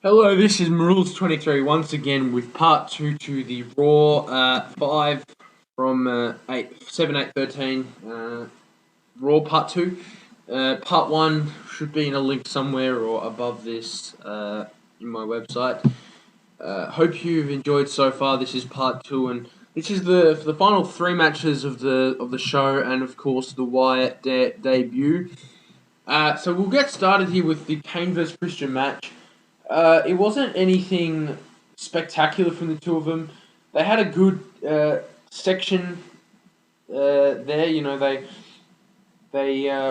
Hello, this is Marules23 once again with part 2 to the Raw 5 from 8 Raw part 2. Part 1 should be in a link somewhere or above this in my website. Hope you've enjoyed so far. This is part 2, and this is the final 3 matches of the show, and of course the Wyatt debut. So we'll get started here with the Kane vs Christian match. It wasn't anything spectacular from the two of them. They had a good section there. They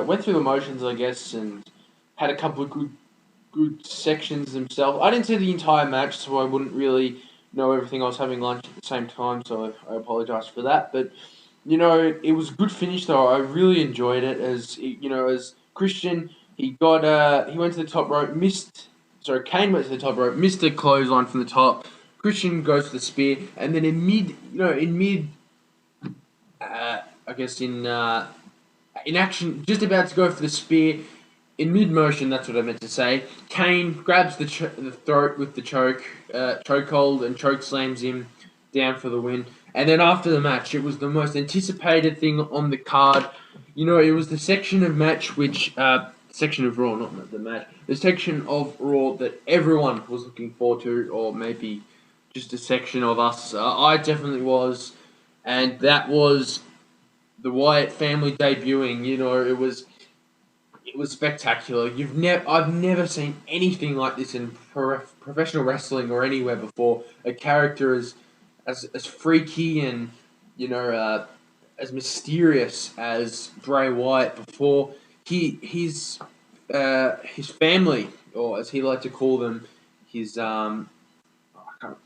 went through the motions, I guess, and had a couple of good sections themselves. I didn't see the entire match, so I wouldn't really know everything. I was having lunch at the same time, so I apologize for that. But it was a good finish though. I really enjoyed it. As Christian, he went to the top rope, missed. Sorry, Kane went to the top rope, missed a clothesline from the top. Christian goes for the spear, and then I guess in action, just about to go for the spear, in mid motion. That's what I meant to say. Kane grabs the throat with the chokehold, and choke slams him down for the win. And then after the match, it was the most anticipated thing on the card. It was the section of match section of Raw, not the match, the section of Raw that everyone was looking forward to, or maybe just a section of us. I definitely was, and that was the Wyatt family debuting. It was spectacular. I've never seen anything like this in professional wrestling or anywhere before. A character as freaky and as mysterious as Bray Wyatt before. His family, or as he liked to call them, his I can't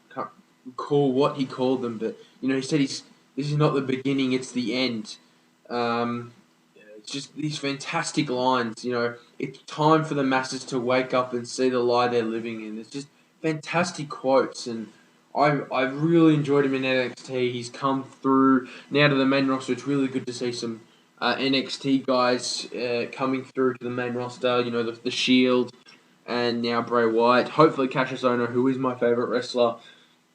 recall what he called them, but he said this is not the beginning, it's the end. Um, it's just these fantastic lines. It's time for the masses to wake up and see the lie they're living in. It's just fantastic quotes, and I've really enjoyed him in NXT. He's come through now to the main roster. It's really good to see some NXT guys coming through to the main roster. The Shield, and now Bray Wyatt. Hopefully, Cassius Ohno, who is my favorite wrestler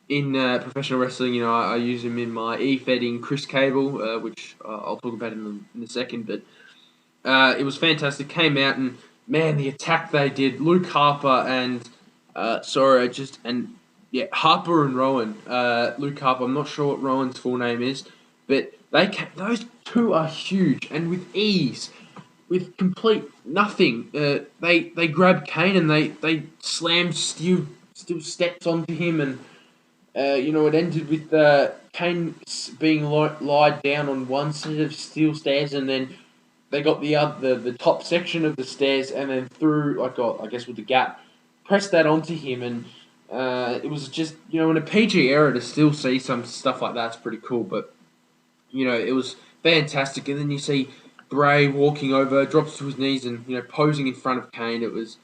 in professional wrestling. I use him in my e-fetting Chris Cable, which I'll talk about in a second. But it was fantastic. Came out, and man, the attack they did. Luke Harper and Harper and Rowan. Luke Harper. I'm not sure what Rowan's full name is, but those two are huge, and with ease, with complete nothing. They grabbed Kane and they slammed steel steps onto him, and it ended with Kane being lied down on one set of steel stairs, and then they got the top section of the stairs, and then through I guess with the gap, pressed that onto him, and it was just in a PG era to still see some stuff like that's pretty cool, but it was fantastic. And then you see Bray walking over, drops to his knees, and posing in front of Kane. It was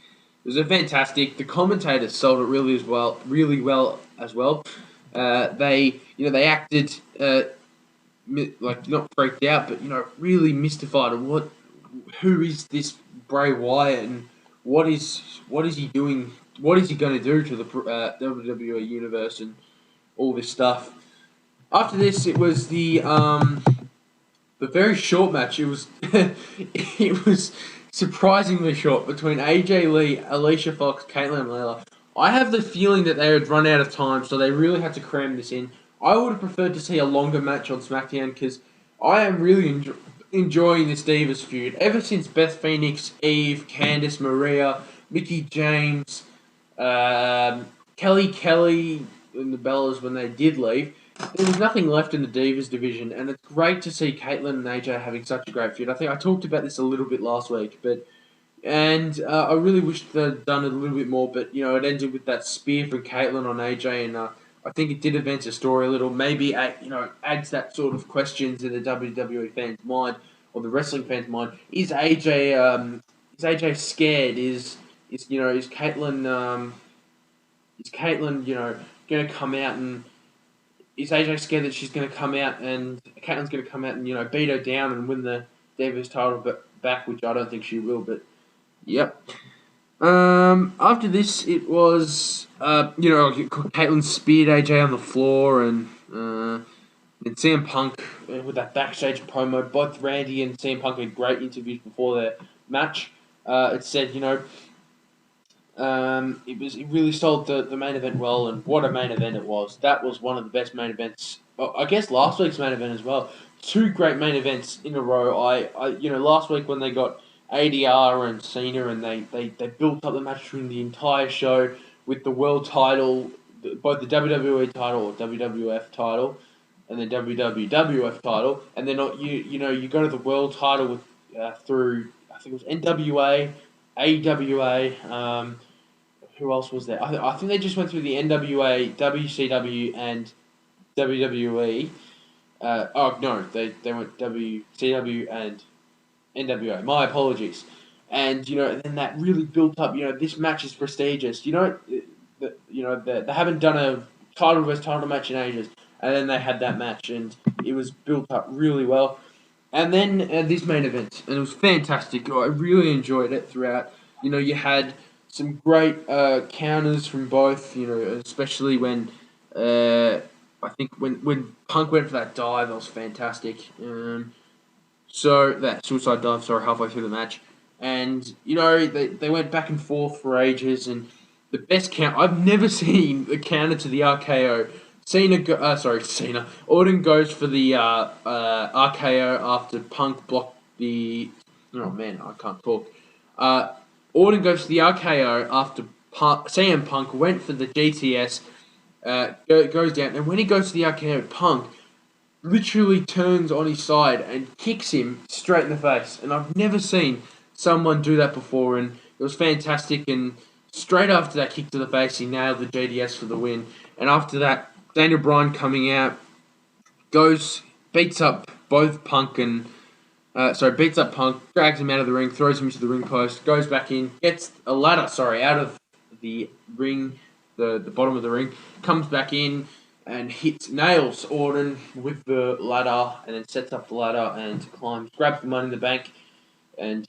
a fantastic. The commentators sold it really well as well. They acted like not freaked out, but really mystified of who is this Bray Wyatt, and what is he doing? What is he going to do to the WWE universe and all this stuff? After this, it was the very short match. It was it was surprisingly short between AJ Lee, Alicia Fox, Caitlin Layla. I have the feeling that they had run out of time, so they really had to cram this in. I would have preferred to see a longer match on SmackDown because I am really enjoying this Divas feud. Ever since Beth Phoenix, Eve, Candice, Maria, Mickey James, Kelly, and the Bellas when they did leave, there was nothing left in the Divas division, and it's great to see Caitlyn and AJ having such a great feud. I think I talked about this a little bit last week, I really wish they'd done it a little bit more, but it ended with that spear from Caitlyn on AJ, and I think it did advance the story a little. Maybe adds that sort of questions in the WWE fans' mind or the wrestling fans' mind. Is AJ scared? Is Caitlyn going to come out, and is AJ scared that she's going to come out and Caitlyn's going to come out and beat her down and win the Divas title back, which I don't think she will. But yep. After this, it was Caitlyn speared AJ on the floor, and CM Punk with that backstage promo. Both Randy and CM Punk had great interviews before their match. It said, it really sold the main event well, and what a main event it was. That was one of the best main events. I guess last week's main event as well. Two great main events in a row. Last week when they got ADR and Cena, and they built up the match during the entire show with the world title, both the WWE title or WWF title, and the WWF title, and then you go to the world title with through, I think it was NWA, AWA. Who else was there? I think they just went through the NWA, WCW, and WWE. No, they went WCW and NWA. My apologies. And then that really built up. This match is prestigious. They haven't done a title versus title match in ages, and then they had that match, and it was built up really well. And then this main event, and it was fantastic. I really enjoyed it throughout. You had some great counters from both. Especially when I think when Punk went for that dive, that was fantastic. So that suicide dive, sorry, halfway through the match, and they went back and forth for ages, and the best count I've never seen the counter to the RKO. Cena. Orton goes for the RKO after Punk blocked the. Oh man, I can't talk. Orton goes for the RKO after CM Punk went for the GTS. Goes down, and when he goes to the RKO, Punk literally turns on his side and kicks him straight in the face. And I've never seen someone do that before, and it was fantastic. And straight after that kick to the face, he nailed the GDS for the win. And after that, Daniel Bryan coming out, beats up Punk, drags him out of the ring, throws him into the ring post, goes back in, gets a ladder, out of the ring, the bottom of the ring, comes back in and nails Orton with the ladder, and then sets up the ladder and climbs, grabs the Money in the Bank, and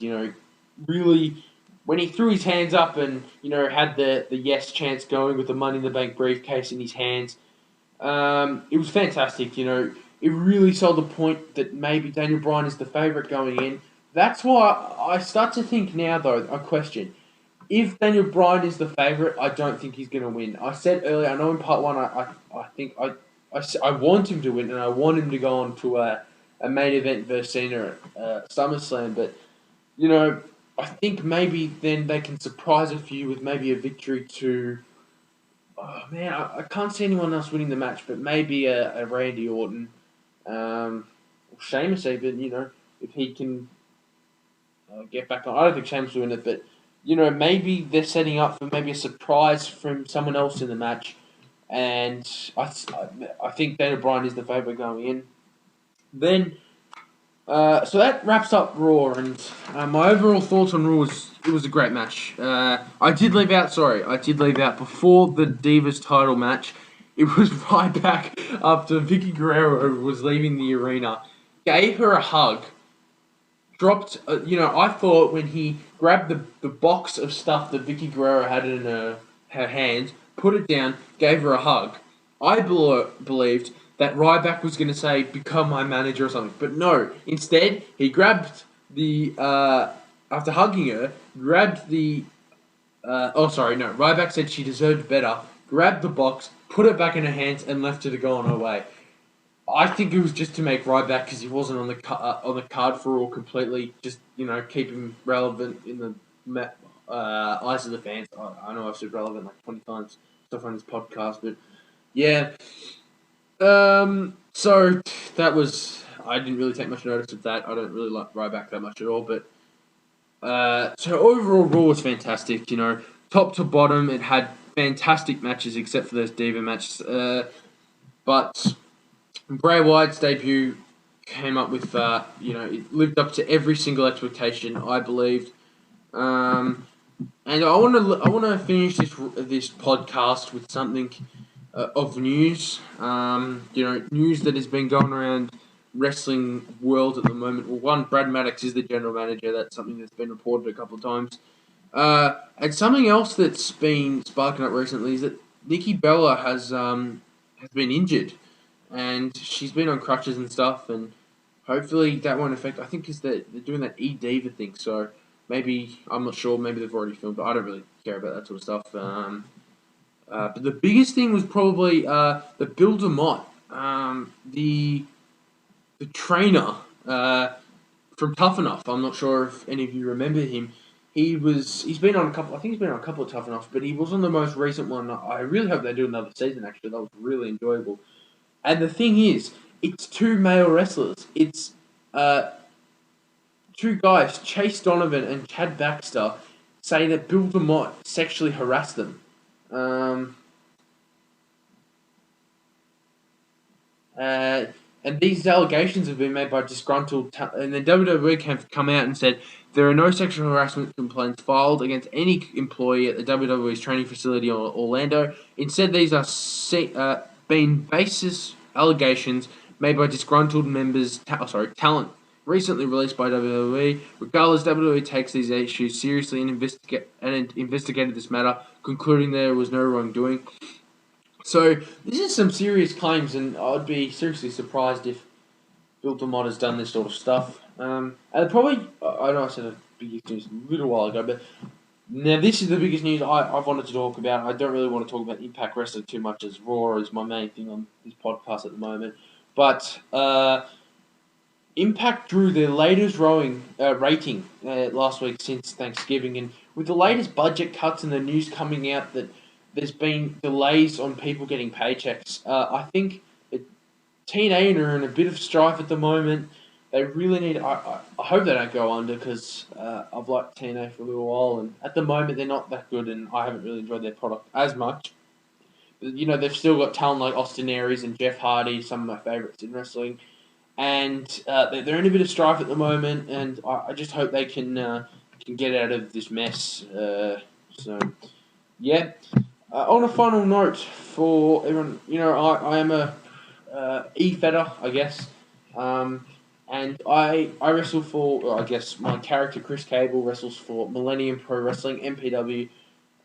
really, when he threw his hands up and had the yes chance going with the Money in the Bank briefcase in his hands, it was fantastic. It really sold the point that maybe Daniel Bryan is the favourite going in. That's why I start to think now, though, a question. If Daniel Bryan is the favourite, I don't think he's going to win. I said earlier, I know in part one, I want him to win, and I want him to go on to a main event versus Cena at SummerSlam, but, I think maybe then they can surprise a few with maybe a victory to... Oh, man, I can't see anyone else winning the match, but maybe a Randy Orton. Or Sheamus even, if he can get back on. I don't think Sheamus will win it, but, maybe they're setting up for maybe a surprise from someone else in the match. And I think Daniel Bryan is the favourite going in. Then, so that wraps up Raw, and my overall thoughts on Raw was it was a great match. I did leave out before the Divas title match. It was Ryback after Vicky Guerrero was leaving the arena, gave her a hug, dropped. I thought when he grabbed the box of stuff that Vicky Guerrero had in her hands, put it down, gave her a hug. I believed that Ryback was going to say, become my manager or something. But no, instead, he grabbed after hugging her, Ryback said she deserved better, grabbed the box, put it back in her hands, and left her to go on her way. I think it was just to make Ryback, because he wasn't on the card for Raw completely, just, keep him relevant in the eyes of the fans. I know I've said relevant like 20 times stuff on this podcast, but yeah. So that was, I didn't really take much notice of that. I don't really like Ryback that much at all, but so overall Raw was fantastic, top to bottom. It had fantastic matches except for those Diva matches, but Bray Wyatt's debut came up with, it lived up to every single expectation, I believed. And I want to finish this podcast with something of news. News that has been going around wrestling world at the moment. Well, one, Brad Maddox is the general manager. That's something that's been reported a couple of times. And something else that's been sparking up recently is that Nikki Bella has been injured, and she's been on crutches and stuff, and hopefully that won't affect. I think is that they're doing that E Diva thing, so maybe I'm not sure. Maybe they've already filmed, but I don't really care about that sort of stuff. But the biggest thing was probably the Builder Mott, the trainer from Tough Enough. I'm not sure if any of you remember him. He's been on a couple. I think he's been on a couple of Tough Enough, but he was on the most recent one. I really hope they do another season. Actually, that was really enjoyable. And the thing is, it's two male wrestlers. It's uh, two guys, Chase Donovan and Chad Baxter, say that Bill DeMott sexually harassed them. Um, uh, and these allegations have been made by disgruntled, and the WWE have come out and said there are no sexual harassment complaints filed against any employee at the WWE's training facility in Orlando. Instead, these are being baseless allegations made by disgruntled members, talent recently released by WWE. Regardless, WWE takes these issues seriously and investigated this matter, concluding there was no wrongdoing. So this is some serious claims, and I'd be seriously surprised if Bill DeMott has done this sort of stuff. And probably, I know I said a biggest news a little while ago, but now this is the biggest news I've wanted to talk about. I don't really want to talk about Impact Wrestling too much, as Raw is my main thing on this podcast at the moment. But Impact drew their latest rating last week since Thanksgiving, and with the latest budget cuts and the news coming out that there's been delays on people getting paychecks, I think that TNA are in a bit of strife at the moment. They really need. I hope they don't go under because I've liked TNA for a little while, and at the moment they're not that good, and I haven't really enjoyed their product as much. You know, they've still got talent like Austin Aries and Jeff Hardy, some of my favourites in wrestling, and they're in a bit of strife at the moment, and I just hope they can get out of this mess. So, yeah. On a final note for everyone, you know, I am a e-fetter, I guess, and I wrestle for, well, I guess my character Chris Cable wrestles for Millennium Pro Wrestling, MPW.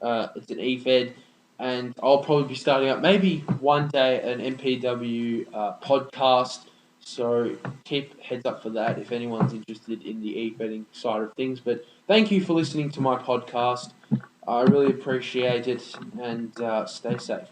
It's an e-fed, and I'll probably be starting up maybe one day an MPW podcast. So keep heads up for that if anyone's interested in the e-betting side of things. But thank you for listening to my podcast. I really appreciate it, and stay safe.